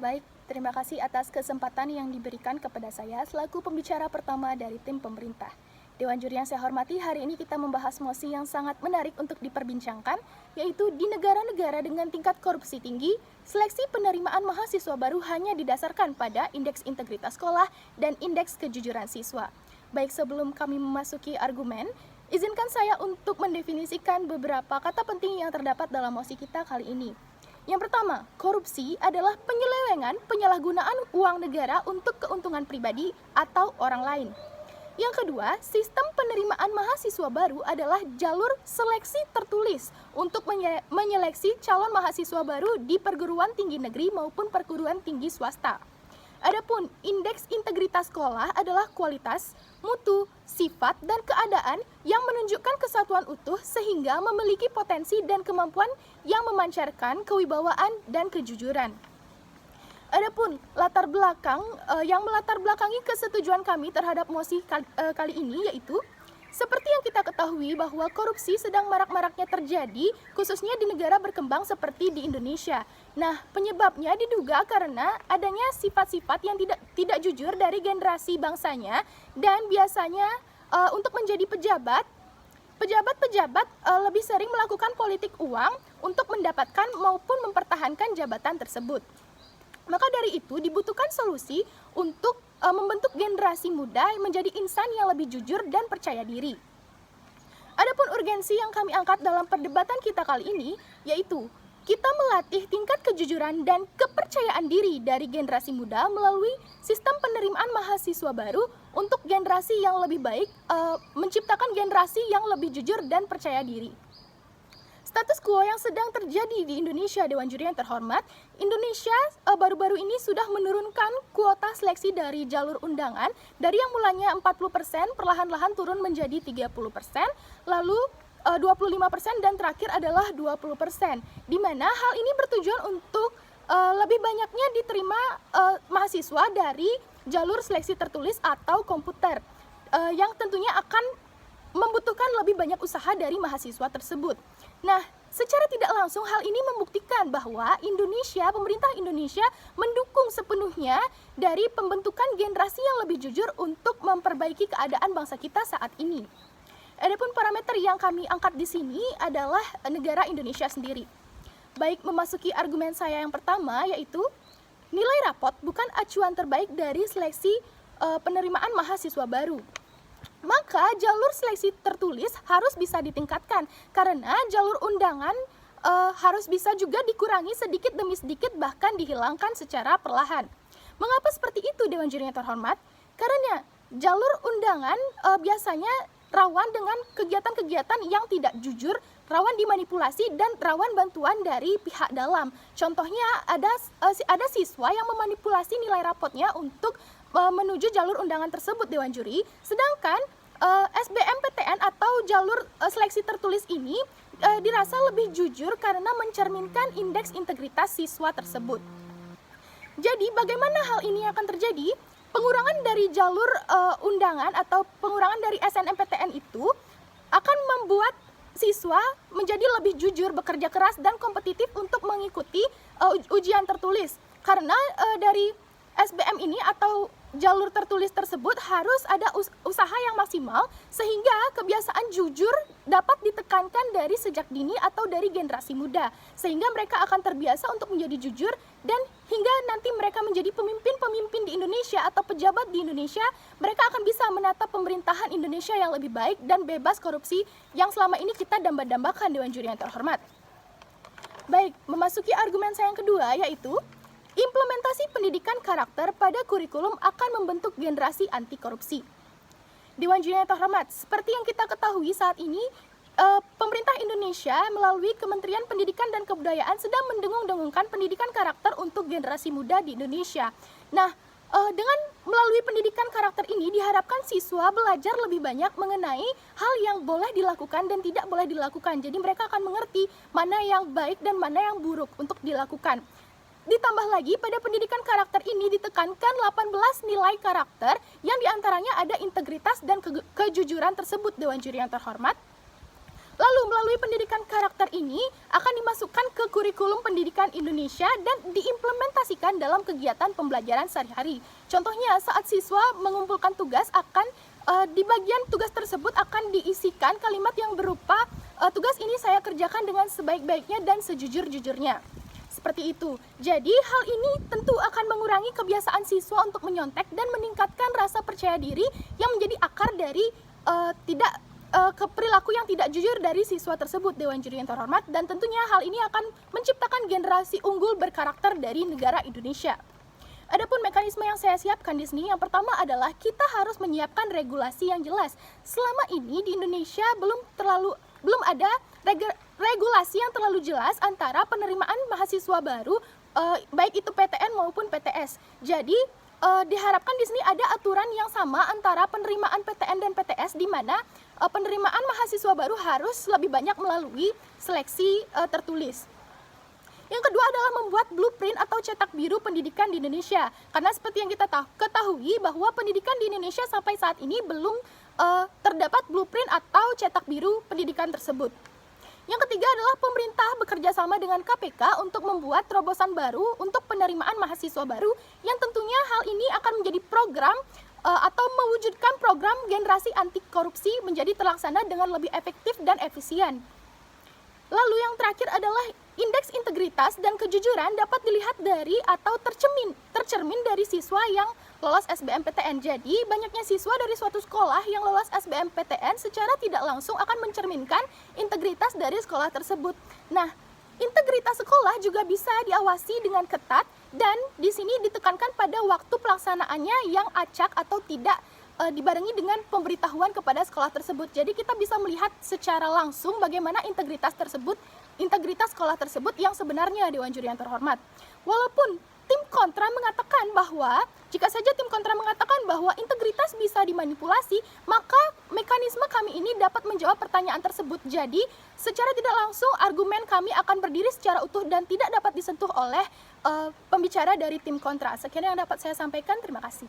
Baik, terima kasih atas kesempatan yang diberikan kepada saya selaku pembicara pertama dari tim pemerintah. Dewan Juri yang saya hormati, hari ini kita membahas mosi yang sangat menarik untuk diperbincangkan, yaitu di negara-negara dengan tingkat korupsi tinggi, seleksi penerimaan mahasiswa baru hanya didasarkan pada indeks integritas sekolah dan indeks kejujuran siswa. Baik, sebelum kami memasuki argumen, izinkan saya untuk mendefinisikan beberapa kata penting yang terdapat dalam mosi kita kali ini. Yang pertama, korupsi adalah penyelewengan, penyalahgunaan uang negara untuk keuntungan pribadi atau orang lain. Yang kedua, sistem penerimaan mahasiswa baru adalah jalur seleksi tertulis untuk menyeleksi calon mahasiswa baru di perguruan tinggi negeri maupun perguruan tinggi swasta. Adapun indeks integritas sekolah adalah kualitas, mutu, sifat, dan keadaan yang menunjukkan kesatuan utuh sehingga memiliki potensi dan kemampuan yang memancarkan kewibawaan dan kejujuran. Adapun latar belakang yang melatar belakangi kesetujuan kami terhadap mosi kali ini yaitu seperti yang kita ketahui bahwa korupsi sedang marak-maraknya terjadi khususnya di negara berkembang seperti di Indonesia. Nah, penyebabnya diduga karena adanya sifat-sifat yang tidak jujur dari generasi bangsanya dan biasanya untuk menjadi pejabat lebih sering melakukan politik uang untuk mendapatkan maupun mempertahankan jabatan tersebut. Maka dari itu dibutuhkan solusi untuk membentuk generasi muda menjadi insan yang lebih jujur dan percaya diri. Adapun urgensi yang kami angkat dalam perdebatan kita kali ini yaitu kita melatih tingkat kejujuran dan kepercayaan diri dari generasi muda melalui sistem penerimaan mahasiswa baru untuk generasi yang lebih baik, menciptakan generasi yang lebih jujur dan percaya diri. Status quo yang sedang terjadi di Indonesia, Dewan Juri yang terhormat, Indonesia baru-baru ini sudah menurunkan kuota seleksi dari jalur undangan dari yang mulanya 40% perlahan-lahan turun menjadi 30%, lalu 25% dan terakhir adalah 20%, di mana hal ini bertujuan untuk lebih banyaknya diterima mahasiswa dari jalur seleksi tertulis atau komputer, yang tentunya akan membutuhkan lebih banyak usaha dari mahasiswa tersebut. Nah, secara tidak langsung hal ini membuktikan bahwa pemerintah Indonesia mendukung sepenuhnya dari pembentukan generasi yang lebih jujur untuk memperbaiki keadaan bangsa kita saat ini. Adapun parameter yang kami angkat di sini adalah negara Indonesia sendiri. Baik, memasuki argumen saya yang pertama yaitu nilai rapot bukan acuan terbaik dari seleksi penerimaan mahasiswa baru. Maka jalur seleksi tertulis harus bisa ditingkatkan karena jalur undangan harus bisa juga dikurangi sedikit demi sedikit bahkan dihilangkan secara perlahan. Mengapa seperti itu, Dewan Juri yang terhormat? Karena jalur undangan biasanya rawan dengan kegiatan-kegiatan yang tidak jujur, rawan dimanipulasi dan rawan bantuan dari pihak dalam. Contohnya ada siswa yang memanipulasi nilai rapotnya untuk menuju jalur undangan tersebut, Dewan Juri. Sedangkan SBMPTN atau jalur seleksi tertulis ini dirasa lebih jujur karena mencerminkan indeks integritas siswa tersebut. Jadi bagaimana hal ini akan terjadi? Pengurangan dari jalur undangan atau pengurangan dari SNMPTN itu akan membuat siswa menjadi lebih jujur, bekerja keras dan kompetitif untuk mengikuti ujian tertulis. Karena dari SBM ini atau jalur tertulis tersebut harus ada usaha yang maksimal sehingga kebiasaan jujur dapat ditekankan dari sejak dini atau dari generasi muda sehingga mereka akan terbiasa untuk menjadi jujur dan hingga nanti mereka menjadi pemimpin-pemimpin di Indonesia atau pejabat di Indonesia, mereka akan bisa menata pemerintahan Indonesia yang lebih baik dan bebas korupsi yang selama ini kita damba-dambakan, Dewan Juri yang terhormat. Baik, memasuki argumen saya yang kedua yaitu implementasi pendidikan karakter pada kurikulum akan membentuk generasi anti korupsi. Dewan Juri yang terhormat, seperti yang kita ketahui saat ini, pemerintah Indonesia melalui Kementerian Pendidikan dan Kebudayaan sedang mendengung-dengungkan pendidikan karakter untuk generasi muda di Indonesia. Nah, dengan melalui pendidikan karakter ini diharapkan siswa belajar lebih banyak mengenai hal yang boleh dilakukan dan tidak boleh dilakukan. Jadi mereka akan mengerti mana yang baik dan mana yang buruk untuk dilakukan. Ditambah lagi, pada pendidikan karakter ini ditekankan 18 nilai karakter yang diantaranya ada integritas dan kejujuran tersebut, Dewan Juri yang terhormat. Lalu melalui pendidikan karakter ini akan dimasukkan ke kurikulum pendidikan Indonesia dan diimplementasikan dalam kegiatan pembelajaran sehari-hari. Contohnya saat siswa mengumpulkan tugas akan di bagian tugas tersebut akan diisikan kalimat yang berupa tugas ini saya kerjakan dengan sebaik-baiknya dan sejujur-jujurnya. Seperti itu. Jadi hal ini tentu akan mengurangi kebiasaan siswa untuk menyontek dan meningkatkan rasa percaya diri yang menjadi akar dari perilaku yang tidak jujur dari siswa tersebut, Dewan Juri yang terhormat, dan tentunya hal ini akan menciptakan generasi unggul berkarakter dari negara Indonesia. Adapun mekanisme yang saya siapkan di sini, yang pertama adalah kita harus menyiapkan regulasi yang jelas. Selama ini di Indonesia belum ada regulasi yang terlalu jelas antara penerimaan mahasiswa baru, baik itu PTN maupun PTS. Jadi diharapkan di sini ada aturan yang sama antara penerimaan PTN dan PTS, di mana penerimaan mahasiswa baru harus lebih banyak melalui seleksi tertulis. Yang kedua adalah membuat blueprint atau cetak biru pendidikan di Indonesia. Karena seperti yang kita ketahui bahwa pendidikan di Indonesia sampai saat ini belum terdapat blueprint atau cetak biru pendidikan tersebut. Yang ketiga adalah pemerintah bekerja sama dengan KPK untuk membuat terobosan baru untuk penerimaan mahasiswa baru, yang tentunya hal ini akan menjadi program atau mewujudkan program generasi anti korupsi menjadi terlaksana dengan lebih efektif dan efisien. Lalu yang terakhir adalah indeks integritas dan kejujuran dapat dilihat dari atau tercermin dari siswa yang lolos SBMPTN. Jadi, banyaknya siswa dari suatu sekolah yang lolos SBMPTN secara tidak langsung akan mencerminkan integritas dari sekolah tersebut. Nah, integritas sekolah juga bisa diawasi dengan ketat dan di sini ditekankan pada waktu pelaksanaannya yang acak atau tidak dibarengi dengan pemberitahuan kepada sekolah tersebut. Jadi kita bisa melihat secara langsung bagaimana integritas sekolah tersebut yang sebenarnya, Dewan Juri yang terhormat. Walaupun tim kontra mengatakan bahwa jika saja tim kontra mengatakan bahwa integritas bisa dimanipulasi, maka mekanisme kami ini dapat menjawab pertanyaan tersebut. Jadi secara tidak langsung argumen kami akan berdiri secara utuh dan tidak dapat disentuh oleh pembicara dari tim kontra. Sekian yang dapat saya sampaikan. Terima kasih.